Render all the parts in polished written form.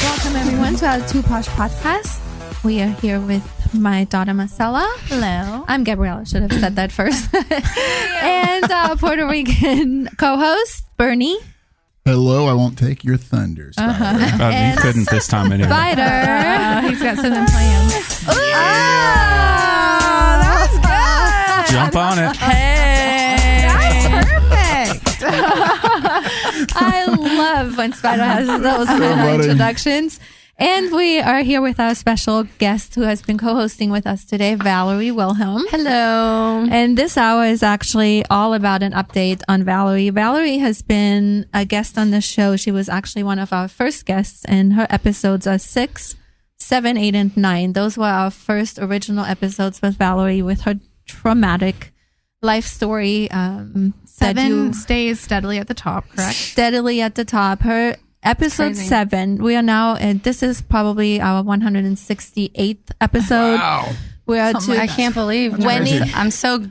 Welcome everyone to our Two Posh podcast. We are here with my daughter Marcella. Hello. I'm Gabriella. Should have said that first. And Puerto Rican co-host Bernie. Hello, I won't take your thunder. You couldn't this time anyway. Spider. He's got something planned. That's good. Jump on it. Hey. That's perfect. I love when Spider has those kind of introductions. And we are here with our special guest who has been co-hosting with us today, Valerie Wilhelm. Hello. And this hour is actually all about an update on Valerie. Valerie has been a guest on the show. She was actually one of our first guests, and her episodes are 6, 7, 8, and 9. Those were our first original episodes with Valerie with her traumatic life story. 7 stays steadily at the top, correct? Steadily at the top. Her episode 7. We are now, this is probably our 168th episode. Wow. We are I can't believe I'm so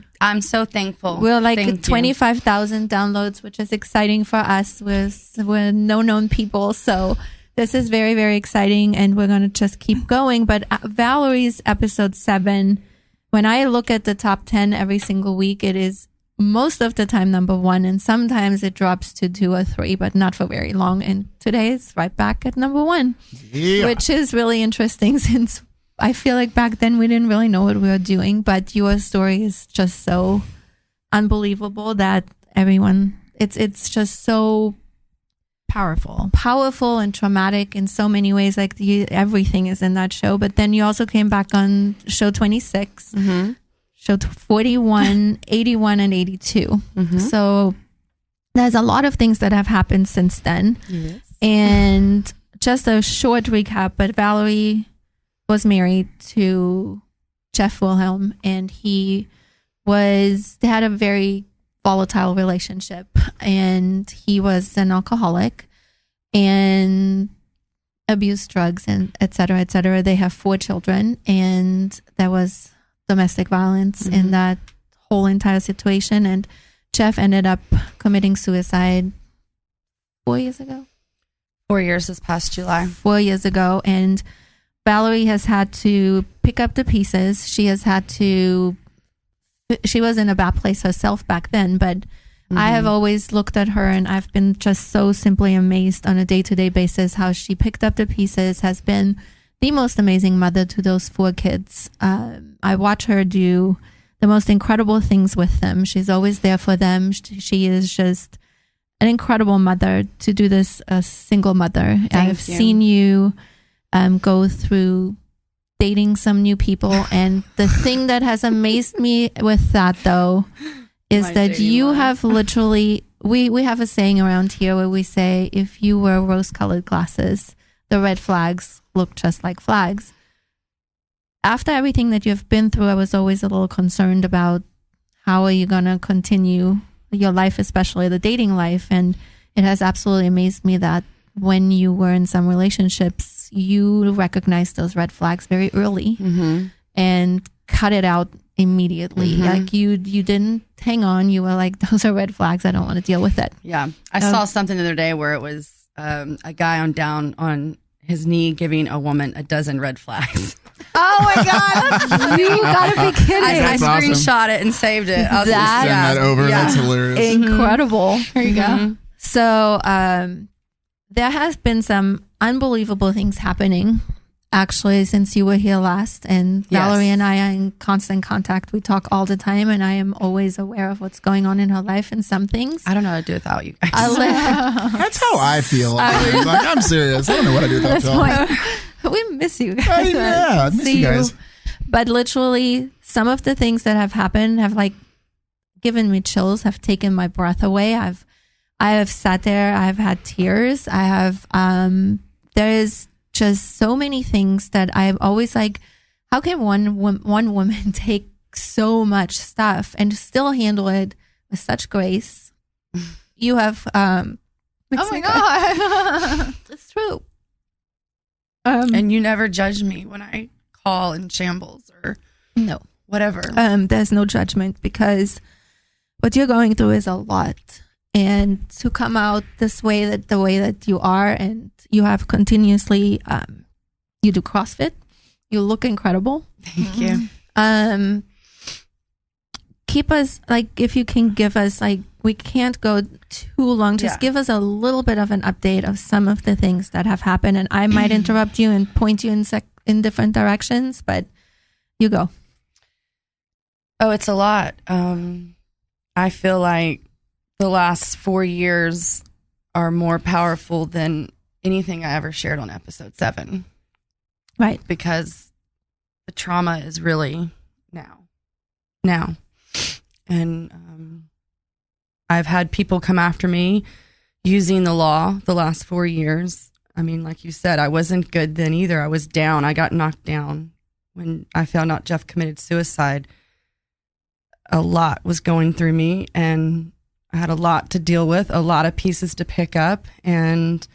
thankful. We're like 25,000 downloads, which is exciting for us. We're no known people, so this is very, very exciting, and we're going to just keep going. But Valerie's episode 7, when I look at the top 10 every single week, it is most of the time number 1, and sometimes it drops to 2 or 3, but not for very long. And today it's right back at number 1, which is really interesting, since I feel like back then we didn't really know what we were doing, but your story is just so unbelievable that everyone, it's just so powerful and traumatic in so many ways. Like everything is in that show. But then you also came back on show 26. Mm-hmm. Show 41, 81, and 82. Mm-hmm. So there's a lot of things that have happened since then. Yes. And just a short recap, but Valerie was married to Jeff Wilhelm, and they had a very volatile relationship, and he was an alcoholic and abused drugs and et cetera, et cetera. They have 4 children, and there was domestic violence in that whole entire situation, and Jeff ended up committing suicide 4 years ago. 4 years this past July. 4 years ago, and Valerie has had to pick up the pieces. She was in a bad place herself back then, but I have always looked at her, and I've been just so simply amazed on a day-to-day basis how she picked up the pieces, has been the most amazing mother to those 4 kids. I watch her do the most incredible things with them. She's always there for them. She is just an incredible mother to do this, a single mother. I've seen you go through dating some new people, and the thing that has amazed me with that, though, is that you have literally, we have a saying around here where we say, if you wear rose-colored glasses, the red flags look just like flags. After everything that you've been through, I was always a little concerned about how are you going to continue your life, especially the dating life. And it has absolutely amazed me that when you were in some relationships, you recognized those red flags very early and cut it out immediately. Like you didn't hang on. You were like, those are red flags. I don't want to deal with it. Yeah. I saw something the other day where it was a guy down on his knee giving a woman a dozen red flags. Oh my God. You gotta be kidding. I screenshot it and saved it. Send that over. That's hilarious. Incredible. There you go. So there has been some unbelievable things happening actually since you were here last, and Valerie and I are in constant contact. We talk all the time, and I am always aware of what's going on in her life and some things. I don't know how to do without you guys. That's how I feel. Like, I'm serious. I don't know what I do without y'all. We miss you guys. I miss you guys. But literally, some of the things that have happened have like given me chills, have taken my breath away. I have sat there. I've had tears. I have. There's just so many things that I'm always like, how can one woman take so much stuff and still handle it with such grace? You have. Oh my God, it's true. And you never judge me when I call in shambles or no whatever. There's no judgment, because what you're going through is a lot. and to come out this way, that the way that you are, and you have continuously, you do CrossFit. You look incredible. Thank you. Keep us, like, if you can give us, like, we can't go too long. Just give us a little bit of an update of some of the things that have happened. And I might interrupt you and point you in different directions, but you go. Oh, it's a lot. I feel like the last 4 years are more powerful than anything I ever shared on episode 7. Right. Because the trauma is really now. And I've had people come after me using the law the last 4 years. I mean, like you said, I wasn't good then either. I was down. I got knocked down when I found out Jeff committed suicide. A lot was going through me, and I had a lot to deal with, a lot of pieces to pick up, and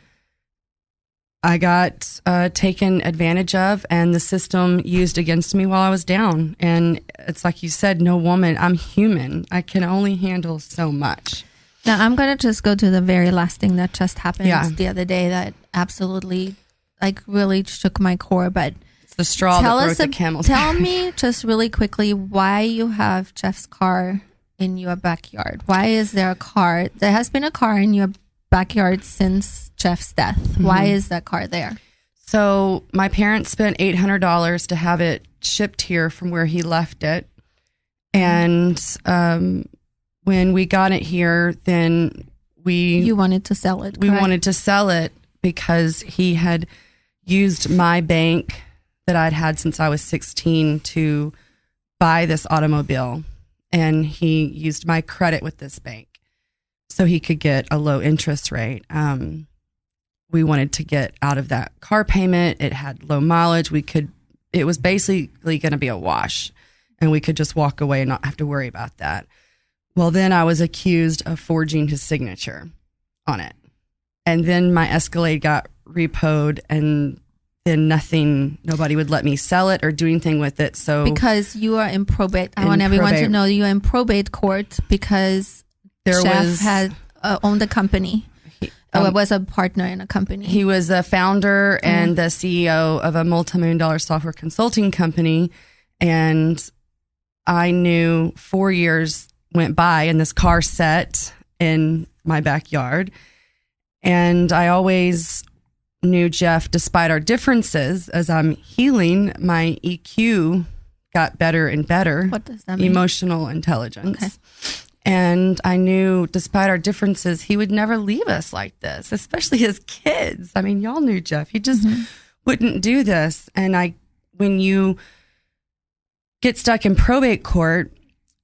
I got taken advantage of, and the system used against me while I was down. And it's like you said, no woman, I'm human. I can only handle so much. Now, I'm going to just go to the very last thing that just happened the other day that absolutely, like, really shook my core. But it's the straw that broke the camel's back. Tell me just really quickly why you have Jeff's car in your backyard. Why is there a car? There has been a car in your backyard since Jeff's death. Mm-hmm. Why is that car there? So my parents spent $800 to have it shipped here from where he left it. And when we got it here, then you wanted to sell it. We wanted to sell it because he had used my bank that I'd had since I was 16 to buy this automobile. And he used my credit with this bank so he could get a low interest rate. We wanted to get out of that car payment. It had low mileage. It was basically going to be a wash, and we could just walk away and not have to worry about that. Well, then I was accused of forging his signature on it. And then my Escalade got repoed, and then nobody would let me sell it or do anything with it. So because you are in probate, I want everyone to know you are in probate court because Jeff had owned a company. Was a partner in a company. He was a founder and the CEO of a multi-million-dollar software consulting company. And I knew 4 years went by and this car sat in my backyard. And I always knew Jeff, despite our differences, as I'm healing, my EQ got better and better. What does that mean? Emotional intelligence. Okay. And I knew, despite our differences, he would never leave us like this, especially his kids. I mean, y'all knew Jeff. He just wouldn't do this. And when you get stuck in probate court,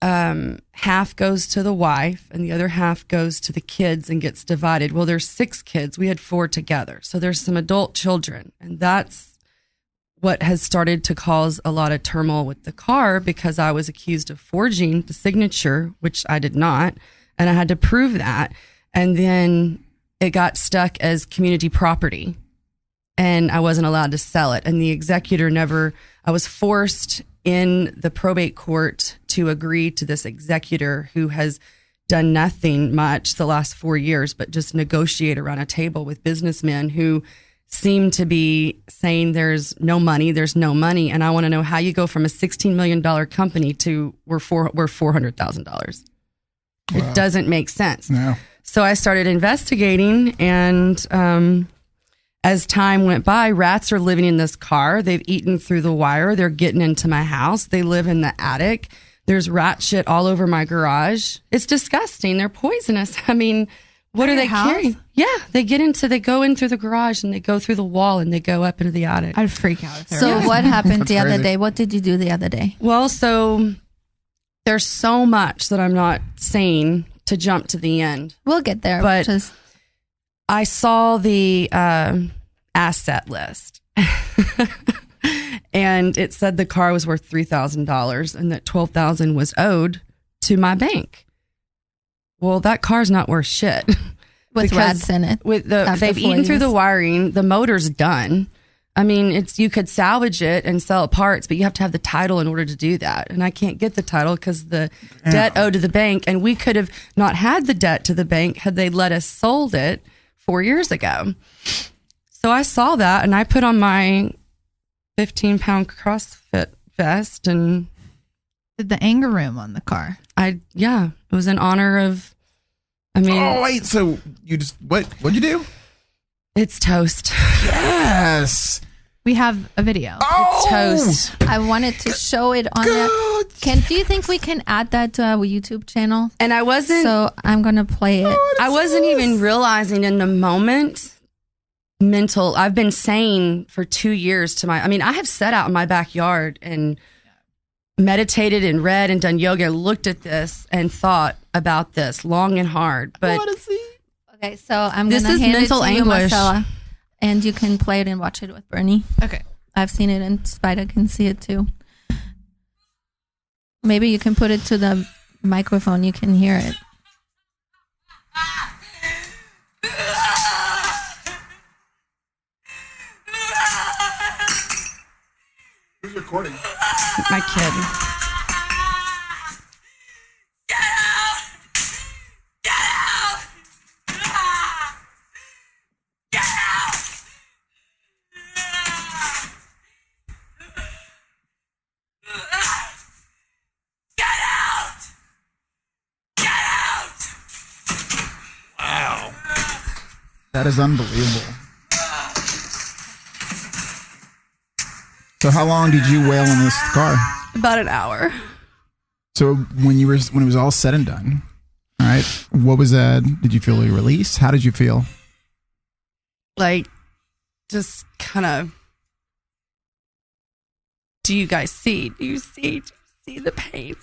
half goes to the wife and the other half goes to the kids and gets divided. Well, there's 6 kids. We had 4 together. So there's some adult children. And that's what has started to cause a lot of turmoil with the car, because I was accused of forging the signature, which I did not. And I had to prove that. And then it got stuck as community property and I wasn't allowed to sell it. And the executor I was forced in the probate court to agree to this executor who has done nothing much the last 4 years, but just negotiate around a table with businessmen who seem to be saying there's no money. And I want to know how you go from a $16 million company to we're $400,000. Wow. It doesn't make sense. No. So I started investigating, and as time went by, rats are living in this car. They've eaten through the wire. They're getting into my house. They live in the attic. There's rat shit all over my garage. It's disgusting. They're poisonous. I mean, what are they carrying? Yeah, they go in through the garage and they go through the wall and they go up into the attic. I'd freak out. So what happened the other day? What did you do the other day? Well, so there's so much that I'm not saying to jump to the end. We'll get there. But I saw the asset list and it said the car was worth $3,000 and that $12,000 was owed to my bank. Well, that car's not worth shit. With rats in it. They've eaten through the wiring. The motor's done. I mean, you could salvage it and sell it parts, but you have to have the title in order to do that. And I can't get the title because the debt owed to the bank, and we could have not had the debt to the bank had they let us sold it 4 years ago. So I saw that, and I put on my 15-pound CrossFit vest, and did the anger room on the car. it was in honor of. I mean, oh wait, so you just what'd you do? It's toast. Yes. We have a video. Oh, It's toast. I wanted to show it on there. Do you think we can add that to our YouTube channel? And I wasn't. So I'm gonna play it. I wasn't even realizing in the moment. I've been sane for 2 years I have sat out in my backyard and meditated and read and done yoga, looked at this and thought about this long and hard. But Okay, so I'm This gonna is hand mental it to you, anguish. Marcella, and you can play it and watch it with Bernie. Okay. I've seen it, and Spider can see it too. Maybe you can put it to the microphone. You can hear it. Who's recording? my kid. That is unbelievable. So how long did you wail in this car? About an hour. So when it was all said and done, all right, what was that? Did you feel a release? How did you feel? Like, just kind of, do you guys see? Do you see the pain?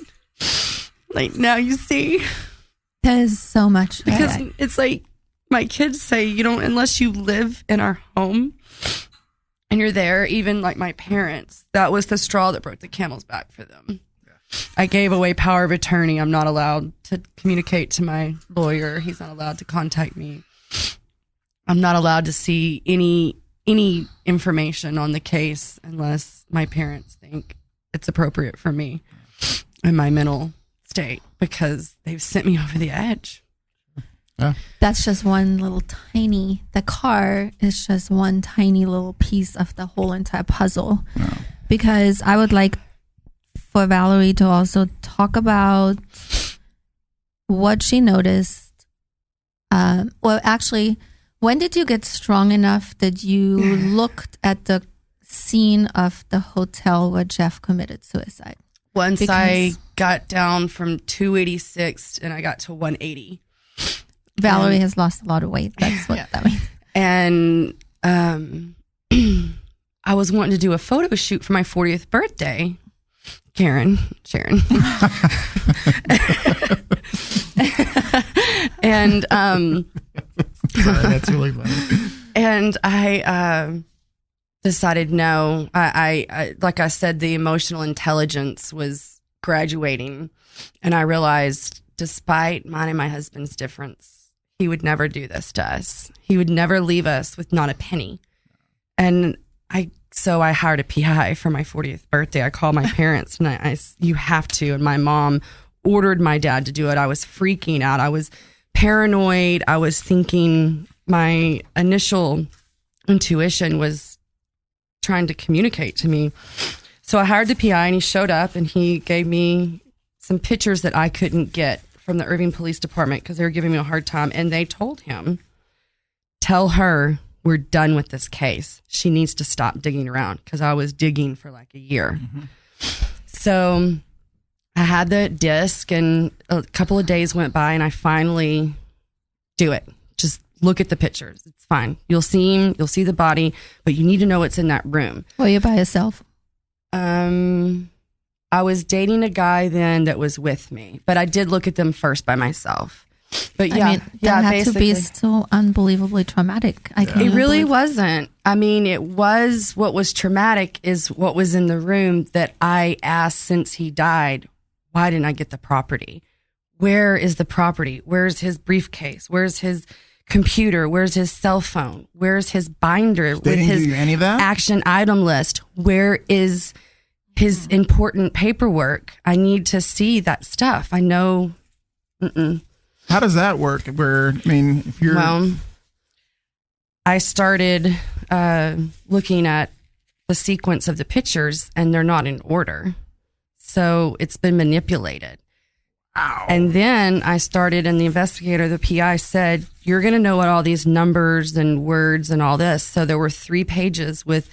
Like, now you see? There's so much. Because it's like, my kids say, unless you live in our home and you're there, even like my parents, that was the straw that broke the camel's back for them. Yeah. I gave away power of attorney. I'm not allowed to communicate to my lawyer. He's not allowed to contact me. I'm not allowed to see any information on the case unless my parents think it's appropriate for me in my mental state, because they've sent me over the edge. Yeah. That's just the car is just one tiny little piece of the whole entire puzzle. Oh. Because I would like for Valerie to also talk about what she noticed. Well, actually, when did you get strong enough that you looked at the scene of the hotel where Jeff committed suicide? Once I got down from 286 and I got to 180. Valerie has lost a lot of weight. That's what that means. And I was wanting to do a photo shoot for my 40th birthday. Sharon. And Sorry, that's really funny. and I decided no. I like I said, the emotional intelligence was graduating, and I realized, despite mine and my husband's difference, he would never do this to us. He would never leave us with not a penny. And so I hired a PI for my 40th birthday. I called my parents and I you have to. And my mom ordered my dad to do it. I was freaking out. I was paranoid. I was thinking my initial intuition was trying to communicate to me. So I hired the PI and he showed up and he gave me some pictures that I couldn't get from the Irving Police Department because they were giving me a hard time. And they told him, tell her we're done with this case. She needs to stop digging around, because I was digging for like a year. Mm-hmm. So I had the disc and a couple of days went by and I finally do it. Just look at the pictures. It's fine. You'll see him. You'll see the body, but you need to know what's in that room. Were you by yourself? I was dating a guy then that was with me, but I did look at them first by myself. But yeah, I mean, that had to be so unbelievably traumatic. It really wasn't. I mean, it was. What was traumatic is what was in the room that I asked since he died. Why didn't I get the property? Where is the property? Where's his briefcase? Where's his computer? Where's his cell phone? Where's his binder They with didn't his give you any of that? action item list? Where is his important paperwork? I need to see that stuff. I know. How does that work? If you're Well, I started looking at the sequence of the pictures, and they're not in order. So it's been manipulated. Ow. And then I started, and the investigator, the PI, said, you're going to know what all these numbers and words and all this. So there were 3 pages with,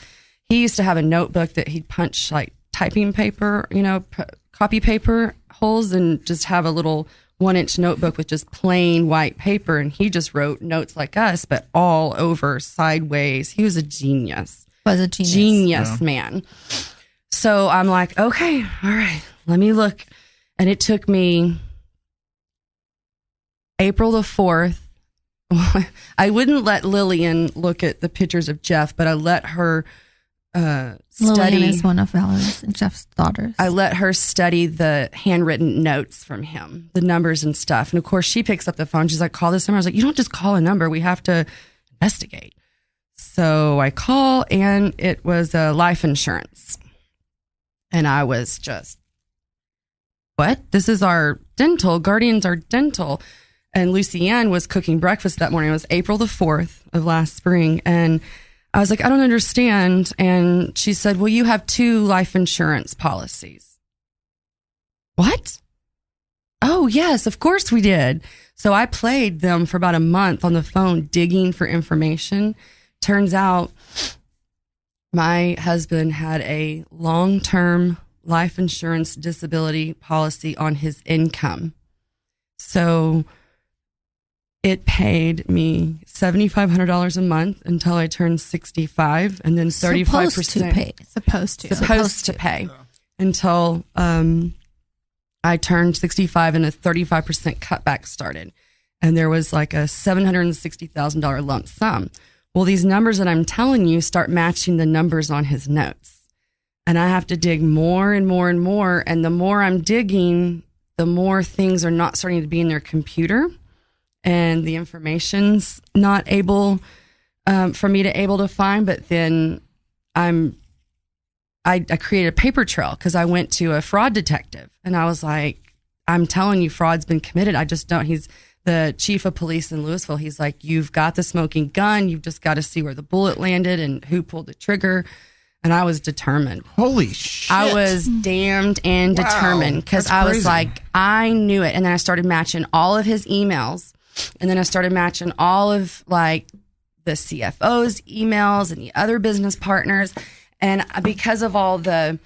he used to have a notebook that he'd punch like typing paper, copy paper holes, and just have a little 1-inch notebook with just plain white paper. And he just wrote notes like us, but all over, sideways. He was a genius. Genius man. So I'm like, okay, all right, let me look. And it took me April the 4th. I wouldn't let Lillian look at the pictures of Jeff, but I let her study. Lillian is one of Valerie's and Jeff's daughters. I let her study the handwritten notes from him, the numbers and stuff. And of course, she picks up the phone. She's like, call this number. I was like, you don't just call a number. We have to investigate. So I call, and it was life insurance. And I was just, what? This is our dental. Guardians are dental. And Lucienne was cooking breakfast that morning. It was April the 4th of last spring. And I was like, I don't understand. And she said, well, you have 2 life insurance policies. What? Oh, yes, of course we did. So I played them for about a month on the phone, digging for information. Turns out my husband had a long-term life insurance disability policy on his income. So it paid me $7,500 a month until I turned 65, and then 35%. Supposed to pay until I turned 65, and a 35% cutback started. And there was like a $760,000 lump sum. Well, these numbers that I'm telling you start matching the numbers on his notes. And I have to dig more and more and more. And the more I'm digging, the more things are not starting to be in their computer. And the information's not able for me to able to find. But then I created a paper trail because I went to a fraud detective. And I was like, I'm telling you, fraud's been committed. I just don't. He's the chief of police in Louisville. He's like, you've got the smoking gun. You've just got to see where the bullet landed and who pulled the trigger. And I was determined. Holy shit. I was damned and determined because I was like, I knew it. And then I started matching all of his emails. And then I started matching all of like the CFO's emails and the other business partners. And because of all the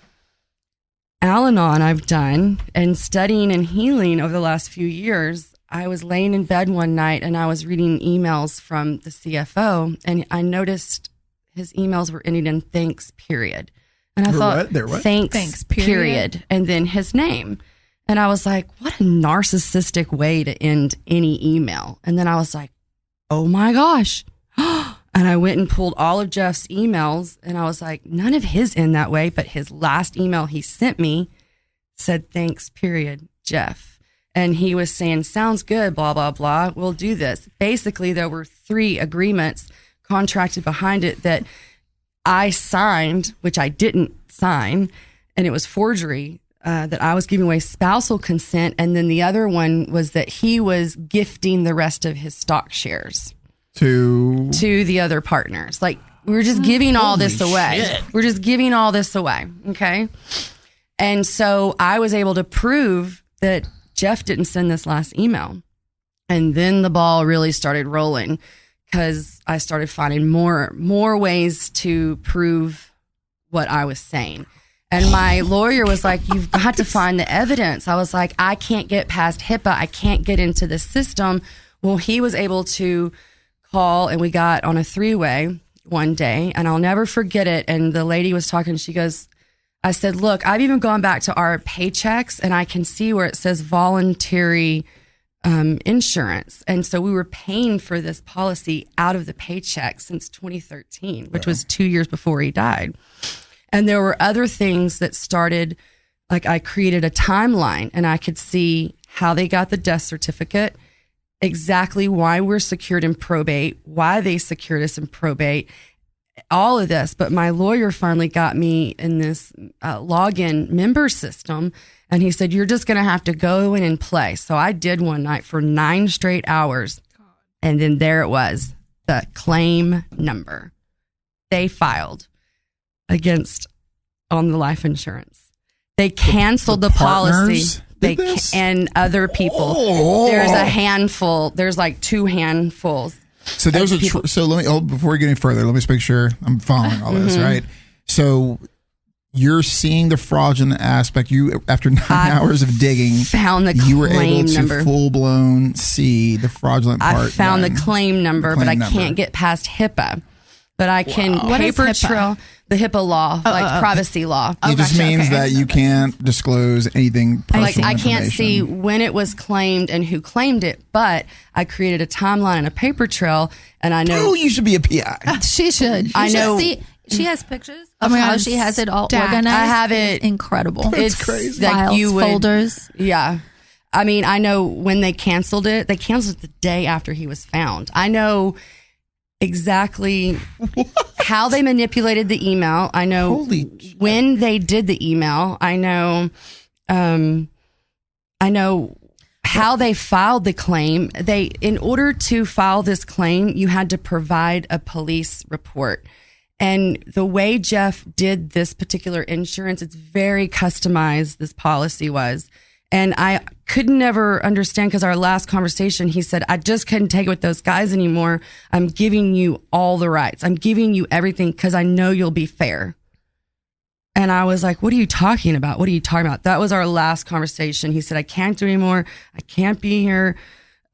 Al-Anon I've done and studying and healing over the last few years, I was laying in bed one night and I was reading emails from the CFO, and I noticed his emails were ending in thanks, period. And I thought, thanks, period. And then his name. And I was like, what a narcissistic way to end any email. And then I was like, oh my gosh. And I went and pulled all of Jeff's emails, and I was like, none of his end that way, but his last email he sent me said, thanks, period, Jeff. And he was saying, sounds good, blah, blah, blah. We'll do this. Basically, there were 3 agreements contracted behind it that I signed, which I didn't sign, and it was forgery, that I was giving away spousal consent. And then the other one was that he was gifting the rest of his stock shares to the other partners. Like, we were just giving all this away. Shit. We're just giving all this away. Okay. And so I was able to prove that Jeff didn't send this last email. And then the ball really started rolling because I started finding more ways to prove what I was saying. And my lawyer was like, you've got to find the evidence. I was like, I can't get past HIPAA. I can't get into the system. Well, he was able to call, and we got on a 3-way one day, and I'll never forget it. And the lady was talking, she goes, I said, look, I've even gone back to our paychecks, and I can see where it says voluntary insurance. And so we were paying for this policy out of the paycheck since 2013, which was 2 years before he died. And there were other things that started, like I created a timeline, and I could see how they got the death certificate exactly why we're secured in probate, why they secured us in probate, all of this. But my lawyer finally got me in this login member system, and he said, you're just going to have to go in and play. So I did one night for 9 straight hours. And then there it was, the claim number they filed against on the life insurance. They canceled the policy. And other people. Oh. There's a handful. There's like 2 handfuls. So there's so let me before we get any further, let me just make sure I'm following all this, right? So you're seeing the fraudulent aspect. You, after 9 hours of digging, found the you were able to number. Full blown see the fraudulent part. I found done. the claim number, The claim but I can't get past HIPAA. But I can What is paper HIPAA? trail the HIPAA law, privacy law. It just means that you can't disclose anything personal Like I can't see information. when it was claimed and who claimed it, but I created a timeline and a paper trail, and I know Oh, you should be a PI. She should. I know. See, she has pictures Oh of my how God, she has it all stacked. organized. I have It's it. incredible. It's crazy. like Files, you would, folders. Yeah. I mean, I know when they canceled it the day after he was found. I know exactly how they manipulated the email. I know when they did the email. I know how they filed the claim. In order to file this claim, you had to provide a police report. And the way Jeff did this particular insurance, it's very customized, this policy was. And I could never understand, because our last conversation, he said, I just couldn't take it with those guys anymore. I'm giving you all the rights. I'm giving you everything because I know you'll be fair. And I was like, what are you talking about? What are you talking about? That was our last conversation. He said, I can't do anymore. I can't be here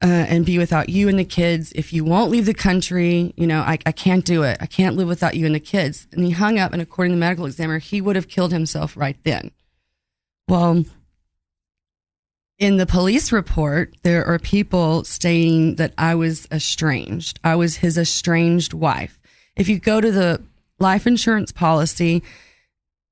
and be without you and the kids. If you won't leave the country, I can't do it. I can't live without you and the kids. And he hung up, and according to the medical examiner, he would have killed himself right then. Well, in the police report, there are people stating that I was estranged. I was his estranged wife. If you go to the life insurance policy,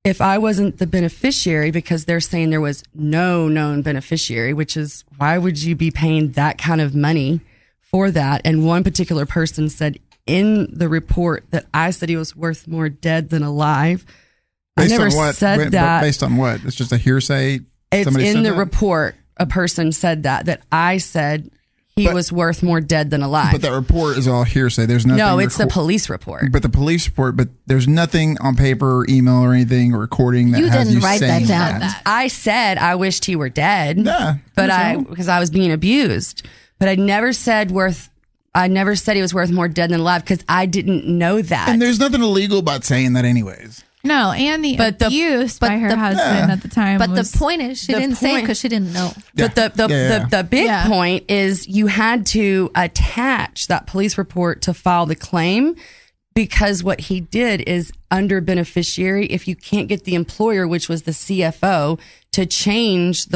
if I wasn't the beneficiary, because they're saying there was no known beneficiary, which is, why would you be paying that kind of money for that? And one particular person said in the report that I said he was worth more dead than alive. Based I never on what? said that. Based on what? It's just a hearsay? It's Somebody in said the that? report. A person said that I said he was worth more dead than alive. But that report is all hearsay. There's nothing. No, it's the police report. But the police report, but there's nothing on paper, email, or anything, or recording that You has didn't you write saying that down. I said I wished he were dead. Yeah, but because I was being abused. But I never said he was worth more dead than alive, because I didn't know that. And there's nothing illegal about saying that, anyways. No, and the abuse by her husband at the time. But was, the point is, she didn't say it because she didn't know. But the big point is you had to attach that police report to file the claim, because what he did is, under beneficiary, if you can't get the employer, which was the CFO, to change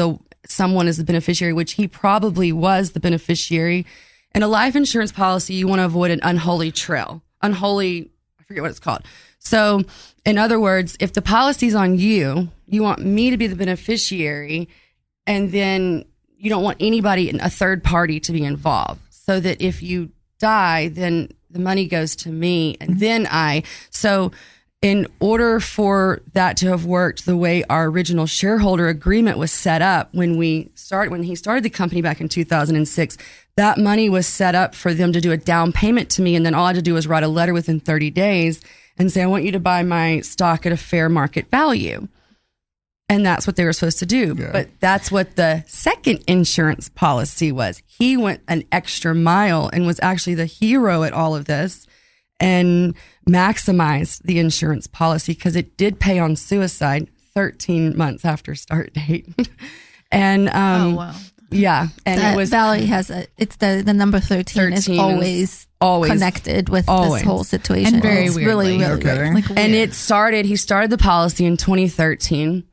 someone as the beneficiary, which he probably was the beneficiary. In a life insurance policy, you want to avoid an unholy trail. I forget what it's called. So, in other words, if the policy's on you, you want me to be the beneficiary, and then you don't want anybody, a third party, to be involved, so that if you die, then the money goes to me, and then so in order for that to have worked the way our original shareholder agreement was set up when he started the company back in 2006, that money was set up for them to do a down payment to me, and then all I had to do was write a letter within 30 days and say, I want you to buy my stock at a fair market value. And that's what they were supposed to do. Yeah. But that's what the second insurance policy was. He went an extra mile and was actually the hero at all of this, and maximized the insurance policy, because it did pay on suicide 13 months after start date. And yeah, and it was Valerie has it's the number 13 is always connected with this whole situation. And very it's weirdly. really Okay. weird. And he started the policy in 2013,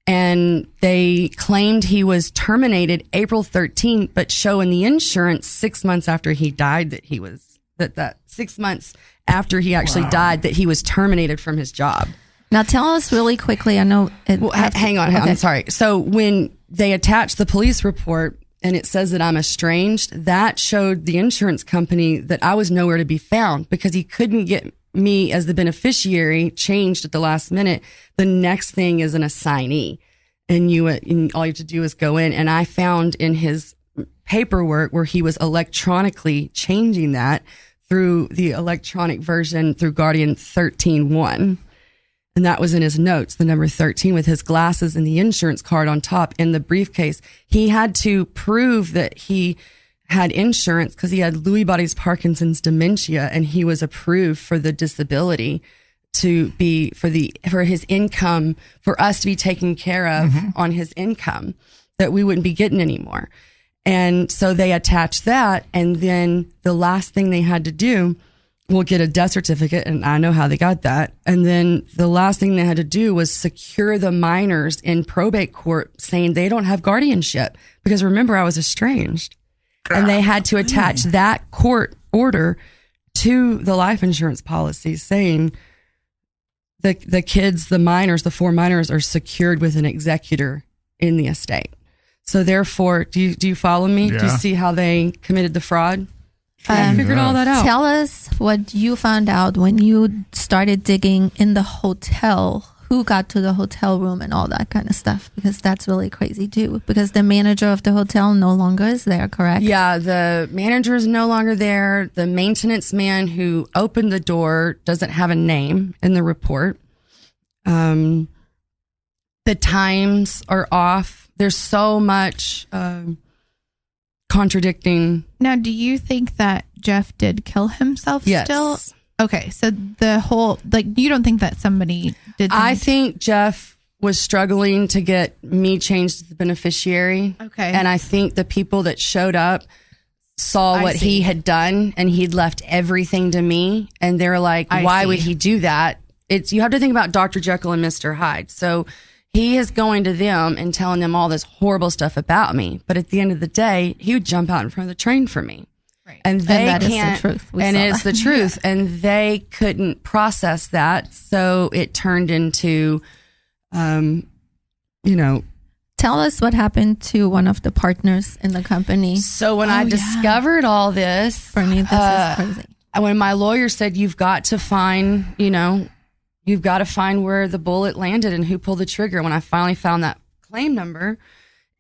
and they claimed he was terminated April 13th, but showing the insurance 6 months after he died that 6 months after he actually died, that he was terminated from his job. Now tell us really quickly. I know. Hang on. Okay. I'm sorry. So when they attached the police report, and it says that I'm estranged, that showed the insurance company that I was nowhere to be found because he couldn't get me as the beneficiary changed at the last minute. The next thing is an assignee, and all you have to do is go in. And I found in his paperwork where he was electronically changing that through the electronic version through Guardian 13.1. And that was in his notes, the number 13 with his glasses and the insurance card on top in the briefcase. He had to prove that he had insurance because he had Lewy bodies, Parkinson's, dementia, and he was approved for the disability to be for his income, for us to be taken care of on his income that we wouldn't be getting anymore. And so they attached that. And then the last thing they had to do, we'll get a death certificate, and I know how they got that. And then the last thing they had to do was secure the minors in probate court saying they don't have guardianship because remember, I was estranged. And they had to attach that court order to the life insurance policy saying the kids, the minors, the 4 minors are secured with an executor in the estate. So therefore, do you follow me? Yeah. Do you see how they committed the fraud? I figured all that out. Tell us what you found out when you started digging in the hotel. Who got to the hotel room and all that kind of stuff? Because that's really crazy too. Because the manager of the hotel no longer is there, correct? Yeah, the manager is no longer there. The maintenance man who opened the door doesn't have a name in the report. The times are off. There's so much contradicting. Now, do you think that Jeff did kill himself Yes. still? Okay, so the whole, you don't think that somebody did I something? think Jeff was struggling to get me changed to the beneficiary. Okay. And I think the people that showed up saw what he had done and he'd left everything to me. And they're like, why would he do that? You have to think about Dr. Jekyll and Mr. Hyde. So he is going to them and telling them all this horrible stuff about me. But at the end of the day, he would jump out in front of the train for me. Right. And they that is the can't, truth. We and saw it's that. the truth. And they couldn't process that. So it turned into, Tell us what happened to one of the partners in the company. So when I discovered all this, For me, this is crazy. when my lawyer said, you've got to find where the bullet landed and who pulled the trigger. When I finally found that claim number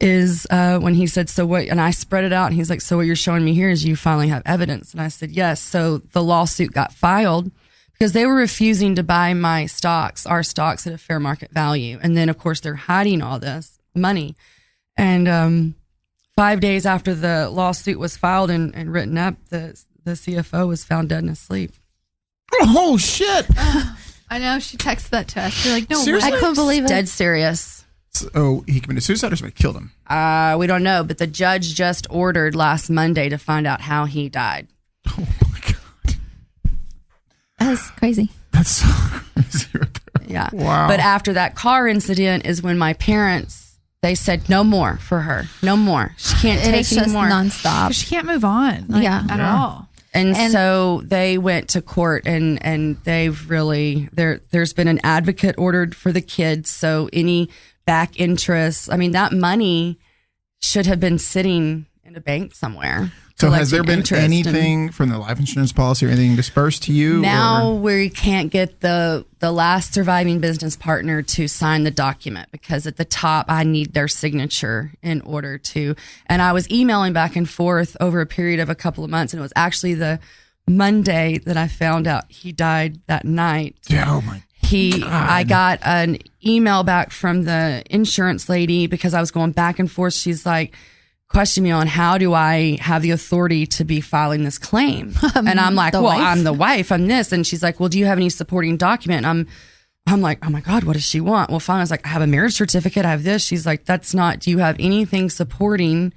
is when he said, so what, and I spread it out and he's like, so what you're showing me here is you finally have evidence. And I said, yes. So the lawsuit got filed because they were refusing to buy our stocks at a fair market value. And then of course they're hiding all this money. And 5 days after the lawsuit was filed and written up, the CFO was found dead in his sleep. Oh, shit. I know, she texted that to us. You're like, no, Seriously? I couldn't believe it. Dead serious. So he committed suicide or somebody killed him? We don't know, but the judge just ordered last Monday to find out how he died. Oh, my God. That's crazy. That's so crazy right there. Yeah. Wow. But after that car incident is when my parents, they said no more for her. No more. She can't It take is just anymore. But nonstop. she can't move on. At all. And so they went to court and they've really, there's been an advocate ordered for the kids. So any back interest, that money should have been sitting in a bank somewhere. So has there been interest anything from the life insurance policy or anything dispersed to you? Now or? we can't get the last surviving business partner to sign the document because at the top I need their signature in order to. And I was emailing back and forth over a period of a couple of months, and it was actually the Monday that I found out he died that night. Yeah, oh my God. I got an email back from the insurance lady because I was going back and forth. She's like, question me on how do I have the authority to be filing this claim? And I'm like, well, wife? I'm the wife, I'm this. And she's like, well, do you have any supporting document? And I'm like, oh my God, what does she want? Well, finally I was like, I have a marriage certificate. I have this. She's like, that's not, do you have anything supporting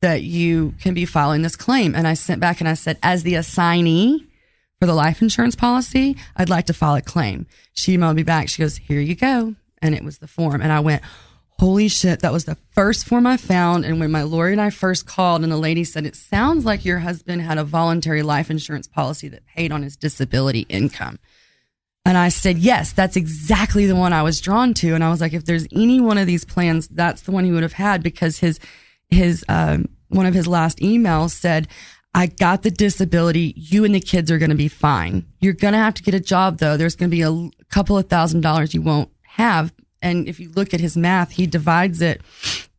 that you can be filing this claim? And I sent back and I said, as the assignee for the life insurance policy, I'd like to file a claim. She emailed me back. She goes, here you go. And it was the form. And I went, holy shit, that was the first form I found. And when my lawyer and I first called and the lady said, it sounds like your husband had a voluntary life insurance policy that paid on his disability income. And I said, yes, that's exactly the one I was drawn to. And I was like, if there's any one of these plans, that's the one he would have had because his his one of his last emails said, I got the disability. You and the kids are going to be fine. You're going to have to get a job, though. There's going to be a couple of $1,000s you won't have. And if you look at his math, he divides it.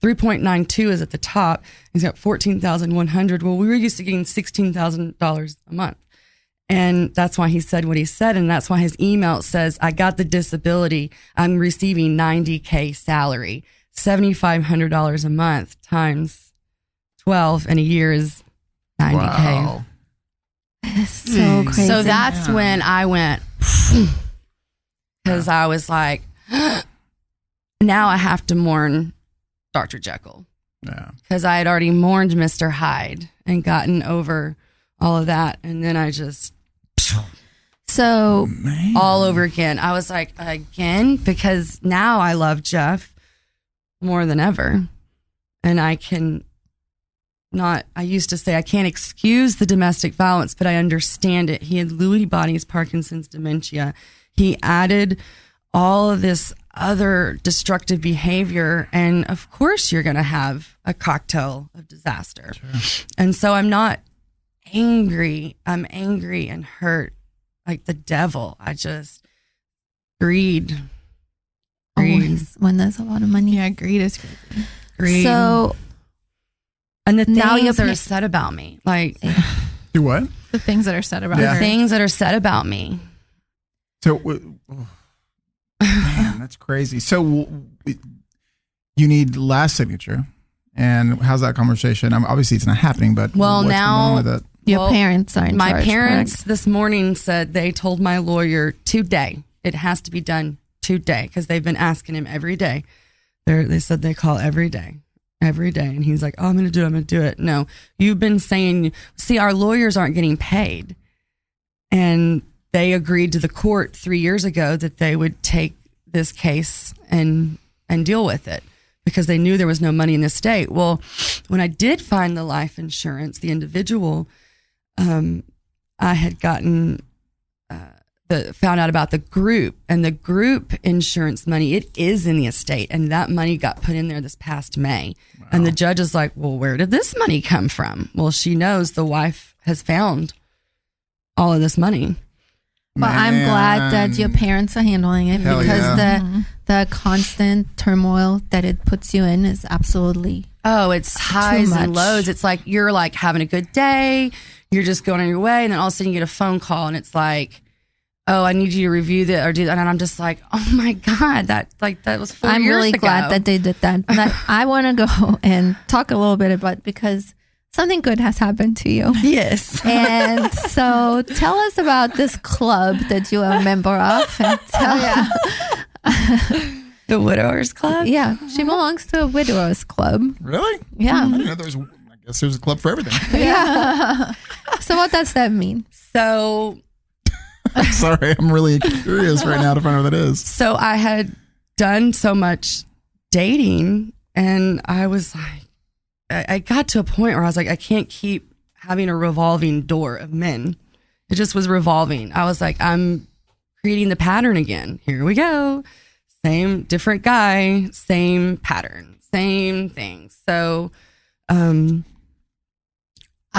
3.92 is at the top. He's got 14,100. Well, we were used to getting $16,000 a month. And that's why he said what he said. And that's why his email says, I got the disability. I'm receiving $90K salary, $7,500 a month times 12 and a year is $90K. Wow. It's so crazy. So that's when I went, because I was like, now I have to mourn Dr. Jekyll. Yeah. Because I had already mourned Mr. Hyde and gotten over all of that. And then I just, so all over again. I was like, again? Because now I love Jeff more than ever. And I can not, I used to say I can't excuse the domestic violence, but I understand it. He had Lewy bodies, Parkinson's, dementia. He added all of this other destructive behavior. And of course you're going to have a cocktail of disaster. Sure. And so I'm not angry. I'm angry and hurt like the devil. I just greed. Always when there's a lot of money. Yeah, greed is crazy. Greed. So and the now things that are said about me, like Do what? The things that are said about the her. things that are said about me. So, man, that's crazy. So, you need last signature, and how's that conversation? Obviously, it's not happening, but Well, what's now- going on with it? your parents are in My charge, parents correct? this morning said they told my lawyer today. It has to be done today because they've been asking him every day. They said they call every day. And he's like, oh, I'm going to do it. I'm going to do it. No, you've been saying, see, our lawyers aren't getting paid. And they agreed to the court 3 years ago that they would take this case and deal with it because they knew there was no money in the state. Well, when I did find the life insurance, the individual, I had gotten found out about the group, and the group insurance money, it is in the estate, and that money got put in there this past May. Wow. And the judge is like, well, where did this money come from? Well, she knows the wife has found all of this money. Well, I'm glad that your parents are handling it Hell because yeah. the constant turmoil that it puts you in is absolutely Oh, it's highs and much. lows. It's like you're like having a good day, you're just going on your way, and then all of a sudden you get a phone call and it's like, oh, I need you to review that or do that. And I'm just like, oh my God, that was 4 years ago. I'm really glad that they did that. But I want to go and talk a little bit about because something good has happened to you. Yes. And so tell us about this club that you are a member of. And tell, The Widowers Club? yeah, she belongs to a widowers club. Really? Yeah. I didn't know there was. I guess there's a club for everything. Yeah. So what does that mean? So Sorry, I'm really curious right now to find out what that is. So I had done so much dating, and I was like, I got to a point where I was like, I can't keep having a revolving door of men. It just was revolving. I was like, I'm creating the pattern again. Here we go. Same, different guy, same pattern, same thing. So I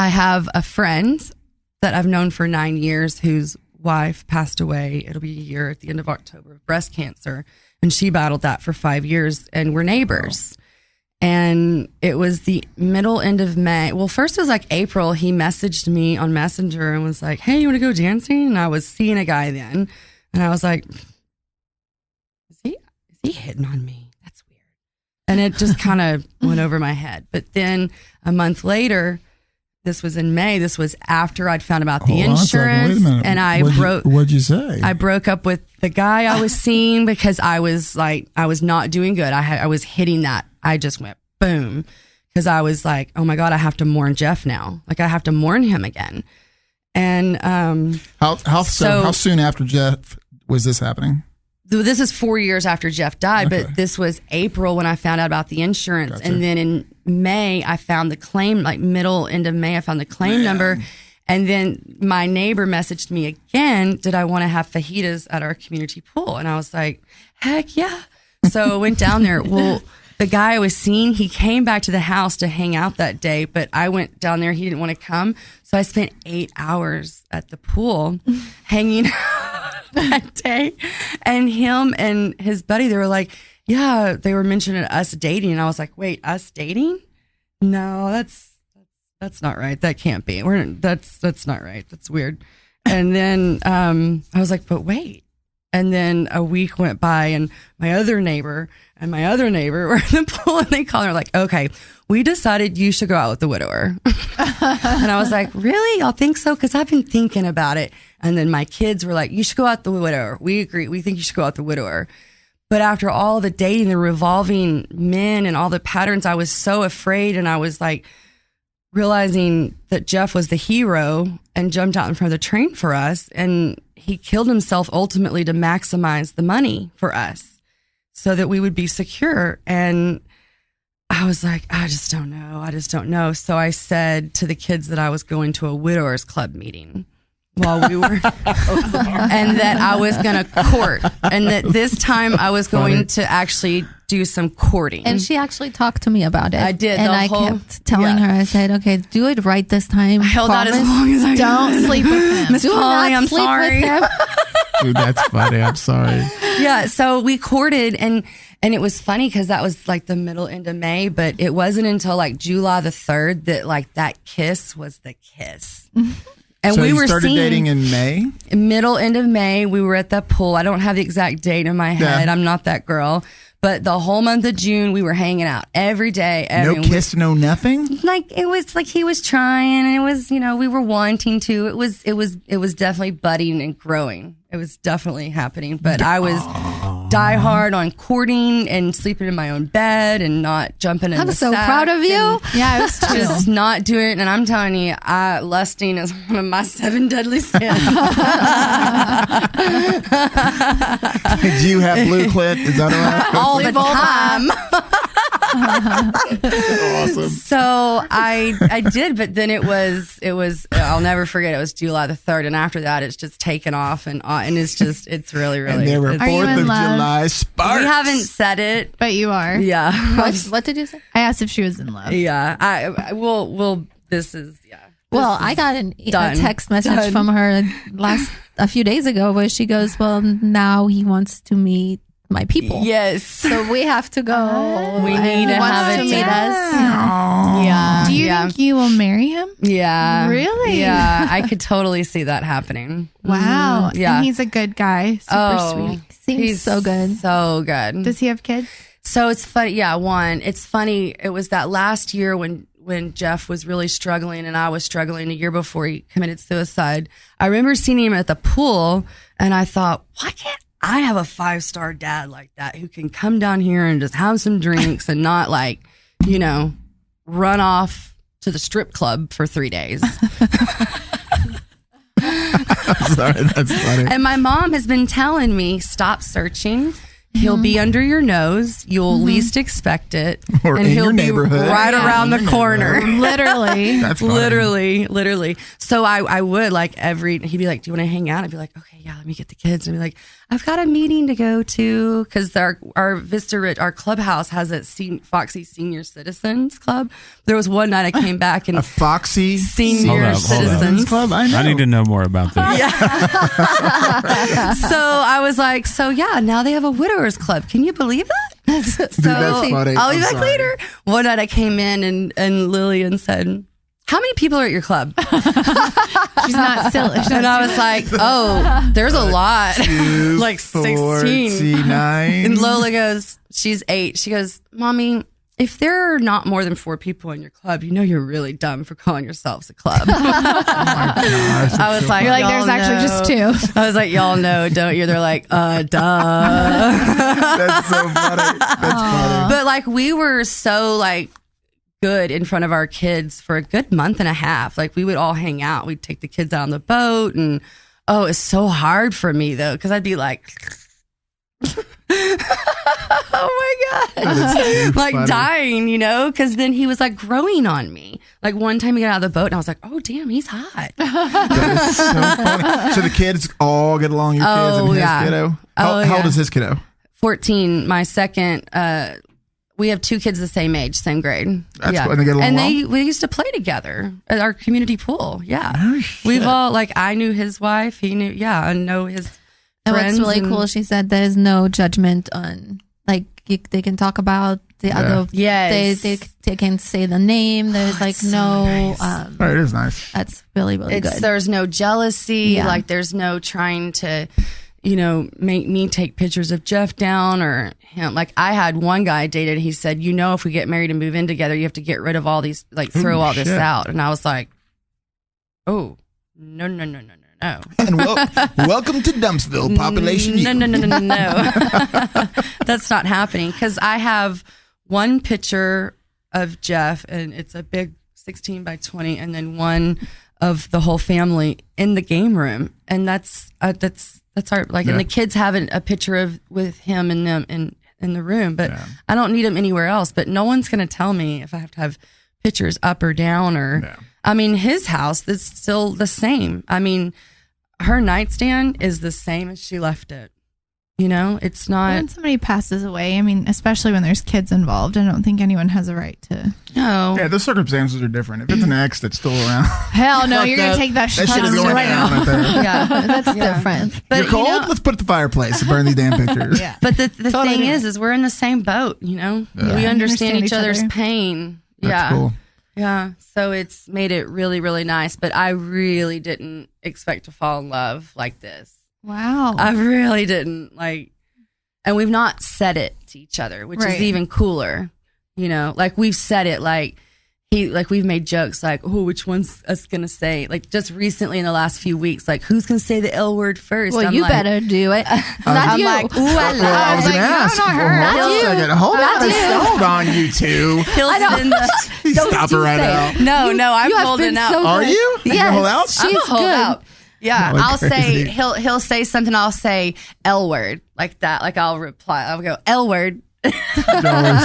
have a friend that I've known for 9 years whose wife passed away. It'll be a year at the end of October of breast cancer. And she battled that for 5 years, and we're neighbors. And it was the end of May. Well, first it was like April. He messaged me on Messenger and was like, hey, you want to go dancing? And I was seeing a guy then. And I was like, is he hitting on me? That's weird. And it just kind of went over my head. But then a month later, this was in May. This was after I'd found about the Hold on a second. Wait a insurance. minute. And What'd you say? I broke up with the guy I was seeing because I was not doing good. I was hitting that. I just went boom because I was like, oh my God, I have to mourn Jeff now. Like I have to mourn him again. And how soon after Jeff was this happening? this is 4 years after Jeff died, Okay. but this was April when I found out about the insurance. Gotcha. And then in May, I found the claim, like end of May, I found the claim number. And then my neighbor messaged me again, did I want to have fajitas at our community pool? And I was like, heck yeah. So I went down there. Well, the guy I was seeing, he came back to the house to hang out that day, but I went down there. He didn't want to come. So I spent 8 hours at the pool hanging out that day. And him and his buddy, they were like, yeah, they were mentioning us dating. And I was like, wait, us dating? No, that's not right. That can't be. That's not right. That's weird. And then I was like, but wait. And then a week went by, and my other neighbor were in the pool, and they called her like, okay, we decided you should go out with the widower. And I was like, really? Y'all think so? Because I've been thinking about it. And then my kids were like, you should go out with the widower. We agree. We think you should go out with the widower. But after all the dating, the revolving men and all the patterns, I was so afraid, and I was like realizing that Jeff was the hero and jumped out in front of the train for us. And he killed himself ultimately to maximize the money for us so that we would be secure. And I was like, I just don't know. So I said to the kids that I was going to a widowers club meeting while we were, and that I was going to court, and that this time I was going to actually do some courting. And she actually talked to me about it. I did. And I kept telling her, I said, okay, do it right this time. I held out as long as I Don't sleep with him. Miss Polly, I'm sorry. Dude, that's funny. I'm sorry. Yeah. So we courted, and it was funny because that was like the middle end of May, but it wasn't until like July the 3rd that like that kiss was the kiss. And so we you were started dating in May? Middle end of May. We were at the pool. I don't have the exact date in my head. Yeah. I'm not that girl. But the whole month of June, we were hanging out every day. No kiss, no nothing? Like it was like he was trying, and it was, we were wanting to. It was definitely budding and growing. It was definitely happening. But I was die hard on courting and sleeping in my own bed and not jumping in I'm the so sack proud of you. and Yeah, I was too. just not doing it. And I'm telling you, lusting is one of my 7 deadly sins. Do you have blue clit? Is that all right? All the time. Awesome. So I did, but then it was I'll never forget. It was July the 3rd, and after that, it's just taken off, and it's really And there were it's- 4th in of love? July sparks. we haven't said it. But you are. Yeah, What did you say? I asked if she was in love. yeah. I will. This is Well, I got a done. text message Done. from her a few days ago where she goes, well, now he wants to meet my people. yes. So we have to go. We And need he to wants have to a meet date. us. Yeah. Do you think you will marry him? Yeah. Really? Yeah. I could totally see that happening. Wow. Yeah. And he's a good guy. Super sweet. Seems He's so good. So good. Does he have kids? So it's funny. Yeah, one. It's funny. It was that last year when Jeff was really struggling and I was struggling a year before he committed suicide. I remember seeing him at the pool, and I thought, why can't I have a 5-star dad like that who can come down here and just have some drinks and not like, run off to the strip club for 3 days. Sorry, that's funny. And my mom has been telling me, stop searching. He'll be under your nose. You'll least expect it. Or and in he'll your be neighborhood. right Yeah, around in the your corner. Literally. That's funny. Literally. So I would like he'd be like, do you want to hang out? I'd be like, okay, yeah, let me get the kids. And I'd be like, I've got a meeting to go to, because our Vista Ridge, our clubhouse has a Foxy Senior Citizens Club. There was one night I came back and A Foxy Senior Hold up. Citizens Club? I know. I need to know more about this. So I was like, so yeah, now they have a widowers club. Can you believe that? So that's funny. I'll be I'm back sorry. later. One night I came in and Lillian said, how many people are at your club? She's not silly. She's And not I was like, oh, there's a lot. Like 16. 49. And Lola goes, she's 8. She goes, Mommy, if there are not more than 4 people in your club, you're really dumb for calling yourselves a club. Gosh, I was like, You're like, y'all there's actually know. just 2. I was like, y'all know, don't you? They're like, duh. that's so funny. That's funny. But like, we were so like good in front of our kids for a good month and a half. Like, we would all hang out. We'd take the kids out on the boat, and it's so hard for me though, because I'd be like, oh my god, like funny. dying, because then he was like growing on me. Like one time he got out of the boat and I was like, oh damn, he's hot. That is so funny. So the kids all get along, your kids Oh, and his yeah. kiddo? Oh, How old yeah. is his kiddo? 14. My second we have 2 kids the same age, same grade. That's cool. And they get along well? we used to play together at our community pool. Yeah. We've all, like, I knew his wife. He knew, I know his And friends. what's really cool, she said there's no judgment on, like, they can talk about the other. Yes. They can say the name. There's like no. nice. It is nice. That's really, really good. There's no jealousy. Yeah. Like, there's no trying to, make me take pictures of Jeff down or him. Like, I had one guy I dated. He said, if we get married and move in together, you have to get rid of all these, like, throw all this out. And I was like, oh, no. And welcome to Dumpsville, population. No. That's not happening, because I have one picture of Jeff, and it's a big 16 by 20, and then one of the whole family in the game room, and that's our, like, and the kids have a picture with him and them in the room, but I don't need them anywhere else. But no one's going to tell me if I have to have pictures up or down or. I mean, his house is still the same. I mean, her nightstand is the same as she left it. It's not. When somebody passes away, I mean, especially when there's kids involved, I don't think anyone has a right to. No. Yeah, the circumstances are different. If it's an ex that's still around. Hell no, you're going to take that shit shit is going right down now. right there. Yeah. That's different. But, You're cold? Let's put it at the fireplace and burn these damn pictures. Yeah. But the thing is we're in the same boat, We understand each other's other. pain. That's cool. Yeah. So it's made it really, really nice. But I really didn't expect to fall in love like this. Wow. I really didn't. And we've not said it to each other, which is even cooler. Like, we've said it, like we've made jokes like, oh, which one's us gonna say? Like, just recently in the last few weeks, like, who's gonna say the L word first? Well, I'm you like, better do it. Not I'm you. like, ooh, I love. I was going to ask. not her. Hold on a second. Hold on, you two. He'll send the, Stop it right now. no, I'm You have holding been out. so Are good. you? You Yes. hold out? I'm She's a holdout. Yeah, Like I'll say crazy. he'll say something. I'll say L word like that. Like, I'll reply. I'll go L word, Oh, it's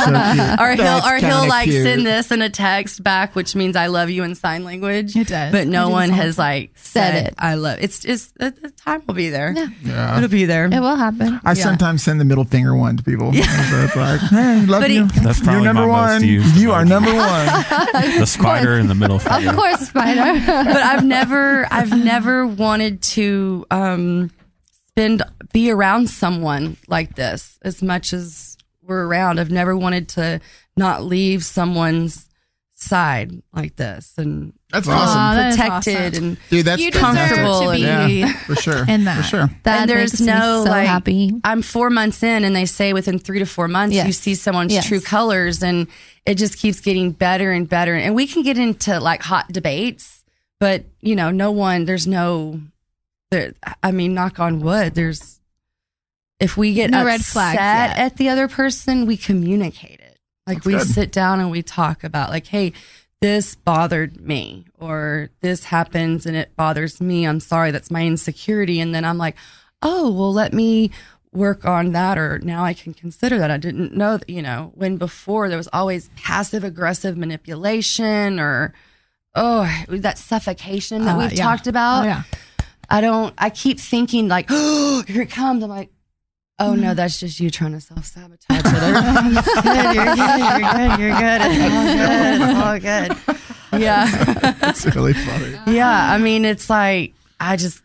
so cute. or That's he'll kinda like cute. send this in a text back, which means I love you in sign language. It does. But no It is one all has like Said it. I love. It's just the time will be there. Yeah. It'll be there. It will happen. I sometimes send the middle finger one to people. So it's like, hey, love But you. That's You're probably number my most one. used You are emoji. number one. The spider in the middle finger. Of course, Spider. But I've never wanted to be around someone like this as much as we're around. I've never wanted to not leave someone's side like this, and That's awesome. that is protected awesome. and Dude, that's You deserve comfortable to be yeah, for sure. in that. For sure. That and there's makes me no so like happy. I'm 4 months in, and they say within 3 to 4 months Yes. you see someone's Yes. true colors, and it just keeps getting better and better. And we can get into like hot debates, but I mean, knock on wood, if we get No upset red flags yet. at the other person, we communicate it. Like, That's we good. sit down and we talk about, like, hey, this bothered me, or this happens and it bothers me. I'm sorry, that's my insecurity. And then I'm like, oh, well, let me work on that, or now I can consider that. I didn't know that, when before there was always passive aggressive manipulation, or that suffocation that we've yeah. talked about. Oh, yeah. I keep thinking like, oh, here it comes. I'm like, oh no, that's just you trying to self-sabotage it. Everything's good. You're good. It's all good. Yeah. It's really funny. Yeah. I mean, it's like, I just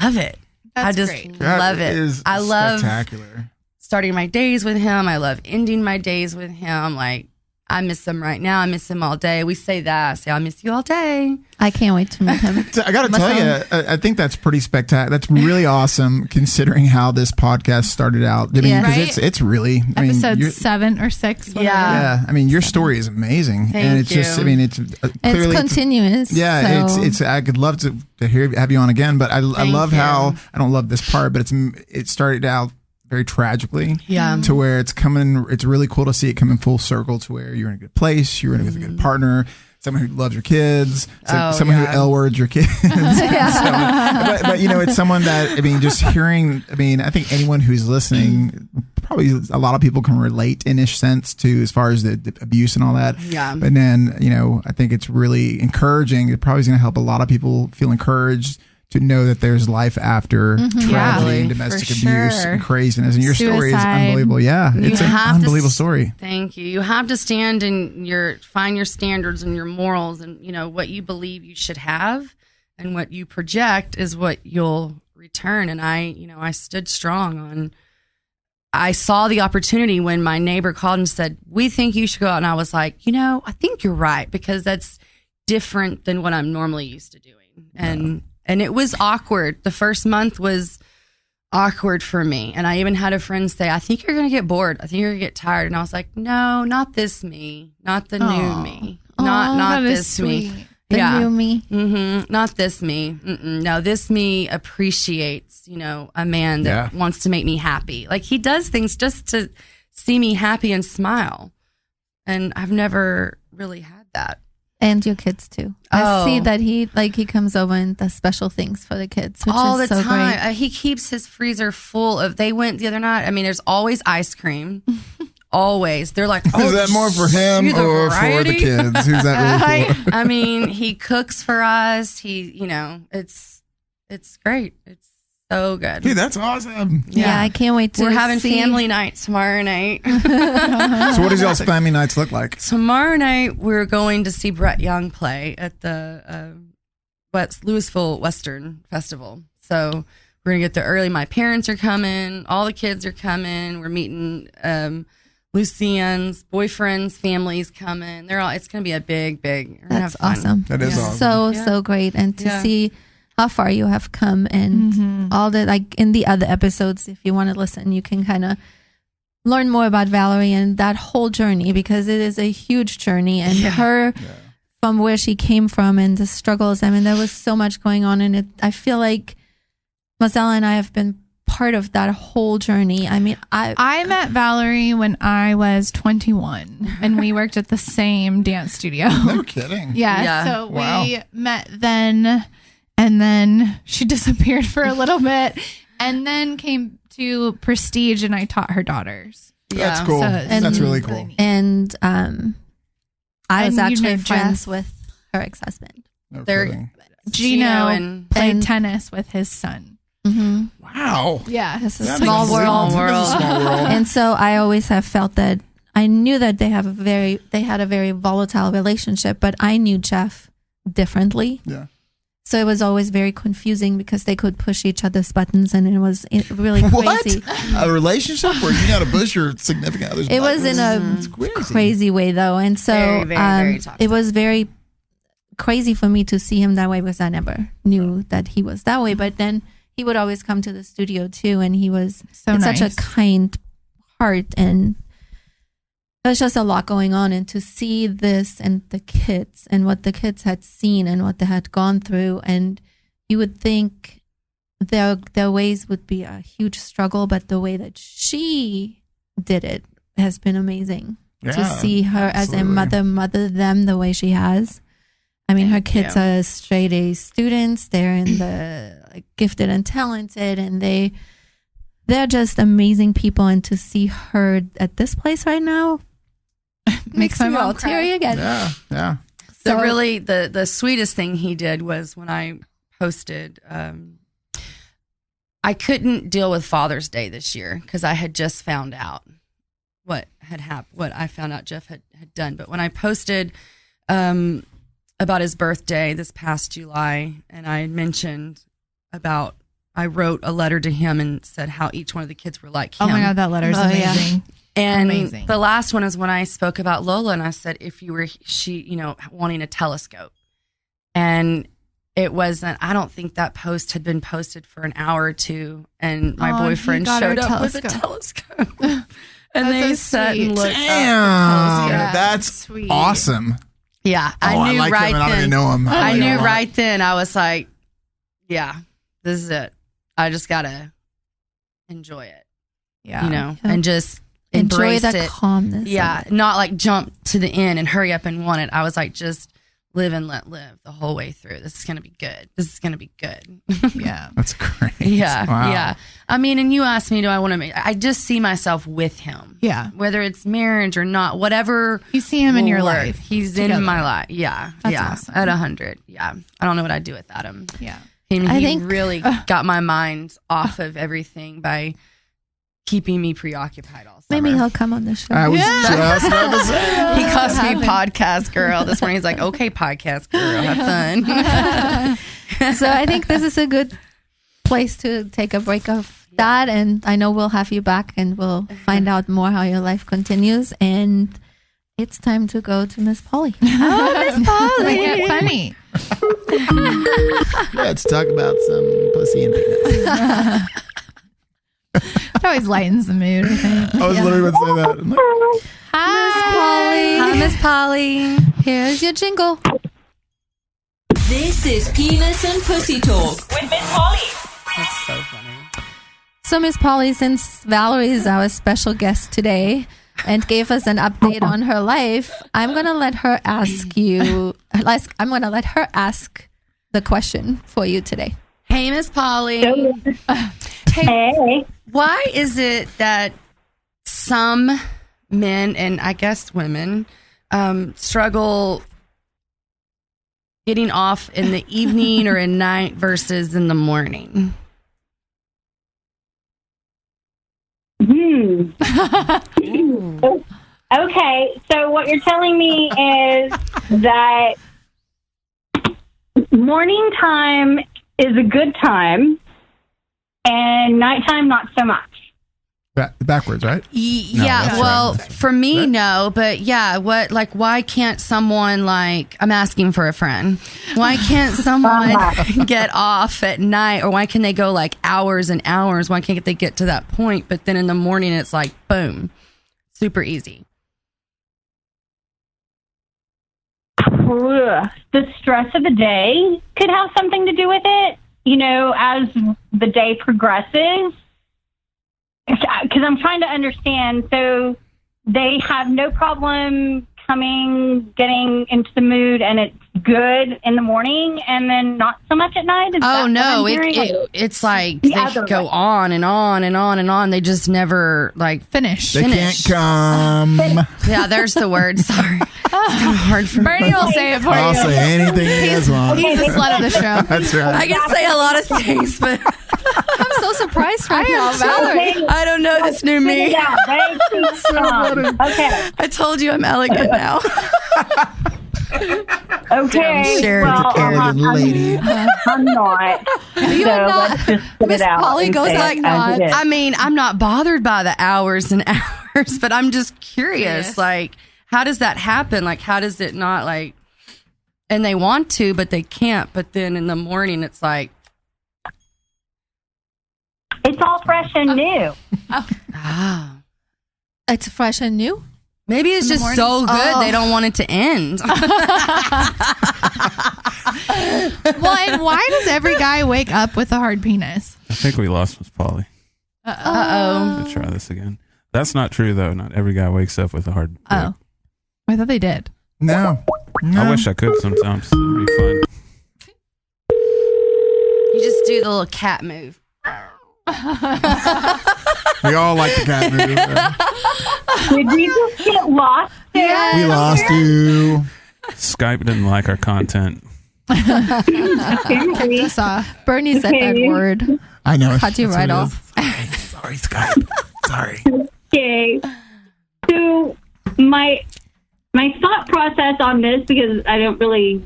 love it. I That's just great. love That it. is I love spectacular. starting my days with him. I love ending my days with him. Like, I miss him right now. I miss him all day. We say that. I say, I miss you all day. I can't wait to meet him. So I got to tell you, I think that's pretty spectacular. That's really awesome considering how this podcast started out. I mean, Yeah. because Right? it's really, I mean, Episode you're- 7 or 6. whatever. Yeah. I mean, your story is amazing, Thank and it's you. just, I mean, it's clearly It's continuous. yeah, so. it's. I could love to have you on again, but I love you. how I don't love this part, but it started out very tragically, Yeah. to where it's really cool to see it coming full circle to where you're in a good place, you're with a good partner, someone who loves your kids, someone who L words your kids. but it's someone that, I mean, just hearing, I mean, I think anyone who's listening, probably a lot of people can relate in a sense to as far as the abuse and all that. Yeah. But then, I think it's really encouraging. It probably is going to help a lot of people feel encouraged to know that there's life after tragedy and domestic abuse and craziness. And your story is unbelievable. Yeah, it's an unbelievable story. Thank you. You have to stand in find your standards and your morals, and what you believe you should have, and what you project is what you'll return. And I stood strong on. I saw the opportunity when my neighbor called and said, "We think you should go out," and I was like, I think you're right, because that's different than what I'm normally used to doing, and it was awkward. The first month was awkward for me. And I even had a friend say, "I think you're going to get bored. I think you're going to get tired." And I was like, "No, not this me. Not the new me. Not this me. The new me. Not this me. No, this me appreciates, a man that wants to make me happy. Like, he does things just to see me happy and smile. And I've never really had that. And your kids too. I see that he comes over and does special things for the kids, which all is the so time. great. He keeps his freezer full of. They went the other night. I mean, there's always ice cream. Always. They're like, is that more for him or for the kids? Who's that really for? I mean, he cooks for us. He, it's great. It's so good. Dude, that's awesome. Yeah, I can't wait to We're having family night tomorrow night. So what does y'all's family nights look like? Tomorrow night, we're going to see Brett Young play at the Louisville Western Festival. So we're going to get there early. My parents are coming. All the kids are coming. We're meeting Lucian's boyfriends, families coming. It's going to be a big. That's awesome. That is awesome. So great. And to see how far you have come, and all the, like in the other episodes, if you want to listen, you can kind of learn more about Valerie and that whole journey, because it is a huge journey, and her from where she came from and the struggles. I mean, there was so much going on, and I feel like Marcella and I have been part of that whole journey. I mean, I met Valerie when I was 21, and we worked at the same dance studio. No kidding. Yeah. So we met then, and then she disappeared for a little bit, and then came to Prestige, and I taught her daughters. That's cool. That's really cool. And I was actually friends with her ex-husband. No kidding. Gino played tennis with his son. Wow. Yeah. It's a small world. And so I always have felt that I knew that they had a very volatile relationship, but I knew Jeff differently. Yeah. So it was always very confusing, because they could push each other's buttons, and it was really crazy. A relationship where you got to push your significant other's buttons? It was in a crazy way, though. And so very it was very crazy for me to see him that way, because I never knew that he was that way. But then he would always come to the studio too, and he was such a kind heart, and there's just a lot going on. And to see this and the kids and what the kids had seen and what they had gone through, and you would think their ways would be a huge struggle, but the way that she did it has been amazing. To see her as a mother them the way she has. I mean, her kids are straight A students. They're in the gifted and talented, and they're just amazing people. And to see her at this place right now makes me all teary again. Yeah. So really, the sweetest thing he did was when I posted. I couldn't deal with Father's Day this year because I had just found out what had happened. What I found out Jeff had done. But when I posted about his birthday this past July, and I had mentioned I wrote a letter to him and said how each one of the kids were like him. Oh my God, that letter's amazing. Yeah. And the last one is when I spoke about Lola, and I said, if you were wanting a telescope. And it wasn't, I don't think that post had been posted for an hour or two, and my boyfriend showed up with a telescope. And they sat and looked up. That's sweet. Awesome. Yeah. I knew right then. I didn't know him. I knew right then. I was like, yeah, this is it. I just got to enjoy it. Yeah. And just enjoy the calmness. Yeah. Not like jump to the end and hurry up and want it. I was like, just live and let live the whole way through. This is going to be good. This is going to be good. Yeah. That's great. Yeah. Wow. Yeah. I mean, and you asked me, do I want to I just see myself with him. Yeah. Whether it's marriage or not, whatever. You see him in your life. He's together. In my life. Yeah. That's awesome. At 100. Yeah. I don't know what I'd do without him. Yeah. I think really got my mind off of everything by keeping me preoccupied all summer. Maybe he'll come on the show. I was just about to say. He calls me podcast girl. This morning he's like, okay, podcast girl, have fun. So I think this is a good place to take a break of that. And I know we'll have you back and we'll find out more how your life continues. And it's time to go to Miss Polly. Oh, Miss Polly. Get funny. Let's talk about some pussy and penis. It always lightens the mood, I think. I was literally going to say that. I'm like, Hi, Miss Polly. Here's your jingle. This is Penis and Pussy Talk with Miss Polly. That's so funny. So, Miss Polly, since Valerie is our special guest today and gave us an update on her life, I'm going to let her ask the question for you today. Hey, Miss Polly. Hey. Why is it that some men and I guess women struggle getting off in the evening or at night versus in the morning? Okay, so what you're telling me is that morning time is a good time and nighttime not so much. backwards, right? Yeah, that's well, right. for me, Right? no, but yeah, why can't someone I'm asking for a friend. Why can't someone get off at night, or why can they go hours and hours? Why can't they get to that point? But then in the morning, it's boom, super easy. The stress of the day could have something to do with it, as the day progresses. Because I'm trying to understand. So they have no problem getting into the mood, and it's good in the morning, and then not so much at night. Is Oh that no, what I'm hearing? it's like The they other go way. on and on and on and on. They just never Finish. They can't come. Yeah, there's the word. Sorry, it's kind of hard for me. Bernie will say it for I'll you. say anything you guys want. He's the slut of the show. That's right. I can say a lot of things, but I'm so surprised right now, Valerie. Okay. I don't know this new me. Yeah, right? Okay. I told you I'm elegant now. Okay. Sharon, Well, Elegant lady. I'm not. So let's just put Miss it out. Polly and goes say it like as not. it is. I mean, I'm not bothered by the hours and hours, but I'm just curious. How does that happen? How does it not and they want to, but they can't. But then in the morning, it's It's all fresh and new. It's fresh and new. maybe it's just so good they don't want it to end. Well, and why does every guy wake up with a hard penis? I think we lost Miss Polly. Uh-oh. Let's try this again. That's not true, though. Not every guy wakes up with a hard dick. Oh. I thought they did. No. I wish I could sometimes. It'd be fun. You just do the little cat move. We all like the cat movie. Did we just get lost there? We lost you. Skype didn't like our content. Apparently. Just saw. Bernie said that Okay. word. I know. Cut you That's right what it off. is. Sorry, Skype. Sorry. Okay. So my thought process on this, because I don't really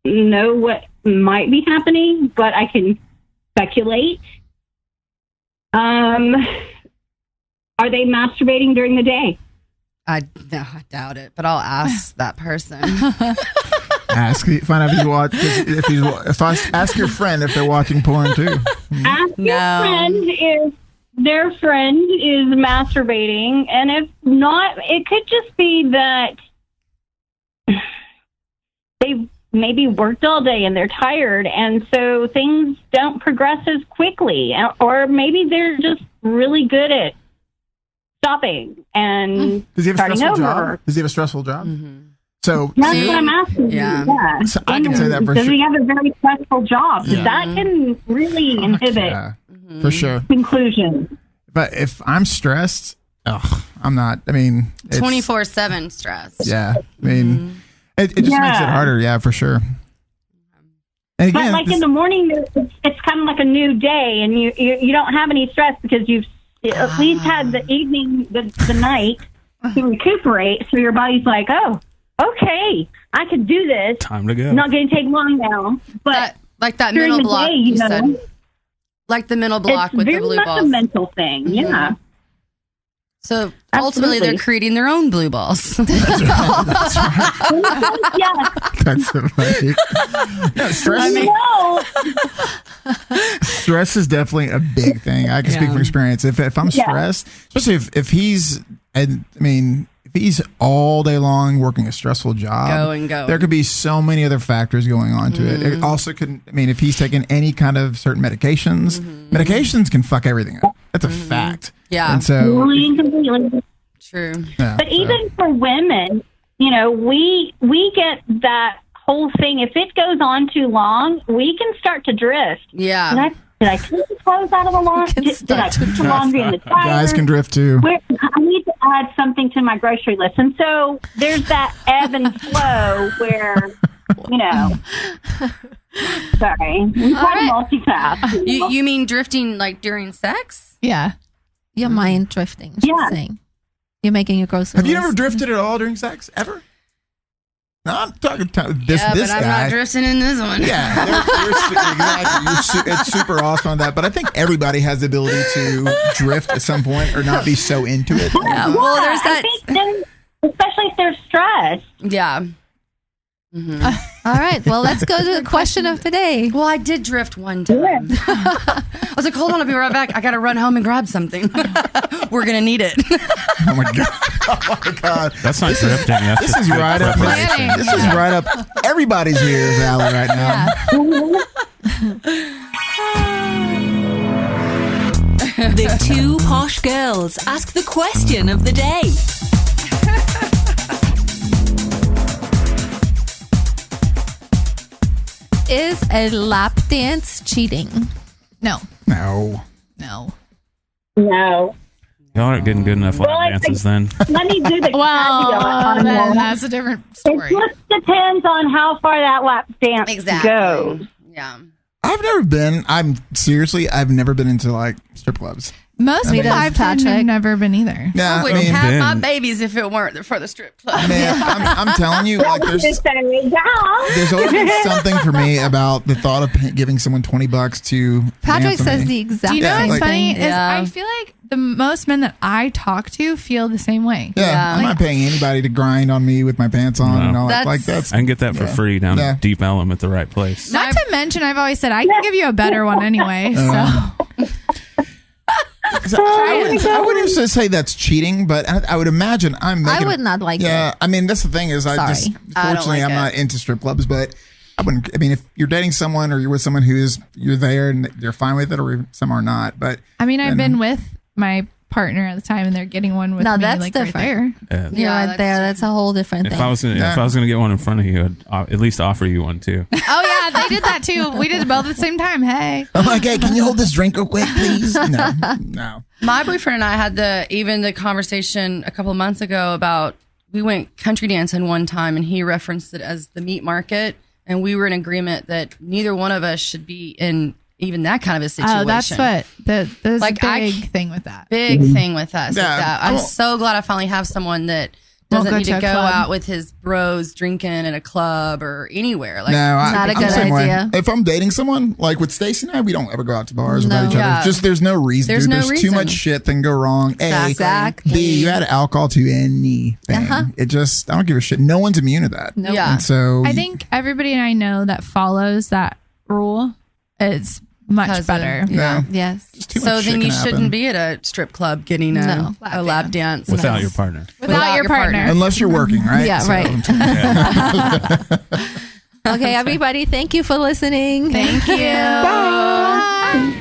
know what might be happening, but I can speculate. Are they masturbating during the day? I doubt it, but I'll ask that person. Find out if you watch. Ask your friend if they're watching porn too. Ask your No. friend if their friend is masturbating, and if not, it could just be that they maybe worked all day and they're tired, and so things don't progress as quickly, or maybe they're just really good at stopping and Does he have a starting stressful over. job? Does he have a stressful job? So That's See? what I'm asking. Yeah. So I can say that for Does sure. he have a very stressful job? 'Cause Yeah. that can really inhibit Yeah, for sure. conclusions. But if I'm stressed, I'm not. I mean, it's- 24/7 stress. Yeah, I mean, it just makes it Yeah. harder. Yeah, for sure. And But again, like in the morning, it's kind of like a new day, and you don't have any stress because you've at least had the evening, the night to recuperate. So your body's like, oh, okay, I could do this. Time to go. Not going to take long now. But like that during mental the block day, you know, said. Like the mental block it's with the very blue much balls. a mental thing. Yeah. So ultimately, they're creating their own blue balls. that's right. Yeah. That's right. No, stress. Stress is definitely a big thing. I can speak from experience. If I'm stressed, especially if he's, if he's all day long working a stressful job, there could be so many other factors going on to it. It also could, if he's taking any kind of certain medications, medications can fuck everything up. That's a fact. Yeah. And so, True. yeah, But even for women, we get that whole thing. If it goes on too long, we can start to drift. Yeah. Did I take the clothes out of the laundry? Did I put the laundry in the dryer? guys can drift too. I need to add something to my grocery list. And so there's that ebb and flow where, sorry, we try to multitask. You mean drifting like during sex? Yeah. Your mind drifting. She's saying. You're making your grocery Have you list. ever drifted at all during sex? Ever? No, I'm talking this but guy. I'm not drifting in this one. Yeah, exactly. It's super awesome on that. But I think everybody has the ability to drift at some point or not be so into it. Yeah, well, there's that. I think especially if there's stress. Yeah. All right. Well, let's go to the question of the day. Well, I did drift one time. I was like, hold on, I'll be right back. I got to run home and grab something. We're going to need it. Oh my god! Oh my god! That's not drifting. That's This just is good right up. preparation. This is right up. Everybody's here, Valley, right now. The two posh girls ask the question of the day. Is a lap dance cheating? No. No. No. No. Y'all aren't getting good enough lap dances then. Let me do the Well, caveat on then that. that's a different It story. just depends on how far that lap dance goes. Yeah. I've never been into like strip clubs. Most people I've had have never been either. Yeah, I wouldn't have my babies if it weren't for the strip club. Man, I'm telling you, like there's always been something for me about the thought of giving someone $20 to. Patrick dance with says me. the exact Do you know same what's funny thing. is I feel like the most men that I talk to feel the same way. Yeah, I'm not paying anybody to grind on me with my pants on and all that. Like that's. I can get that for free down at Deep Ellum at the right place. Not to mention, I've always said I can give you a better one anyway. I wouldn't just say that's cheating, but I would imagine I'm making. I would not like it. Yeah, I mean that's the thing is fortunately I'm not into strip clubs, but I wouldn't. I mean, if you're dating someone or you're with someone you're there and they're fine with it, or some are not. But I mean, I've been with my partner at the time, and they're getting one with me. That's like different. Right there. You're right there. That's a whole different thing. If I was gonna get one in front of you, I'd at least offer you one too. Oh yeah, they did that too. We did it both at the same time. Hey, I'm like, hey, can you hold this drink real quick, please? No. My boyfriend and I had the conversation a couple of months ago about we went country dancing one time, and he referenced it as the meat market, and we were in agreement that neither one of us should be in even that kind of a situation. Oh, that's what there's like a big thing with that. Big thing with us. Yeah. Like that. I'm so glad I finally have someone that doesn't need to go club. out with his bros drinking at a club or anywhere. Like, not a good I'm the same way. idea. If I'm dating someone, like with Stacey and I, we don't ever go out to bars without each other. Yeah. Just there's no reason. There's no too reason. much shit that can go wrong. A, Exactly. B, you add alcohol to anything. It just I don't give a shit. No one's immune to that. Nope. Yeah. And so I think everybody I know that follows that rule is much better. Yeah. Yes. Just too So much shit then you can shouldn't happen. be at a strip club getting No. a lap dance Without your partner. Without your partner. Unless you're working, right? Yeah, So- right. Okay, everybody, thank you for listening. Thank you. Bye.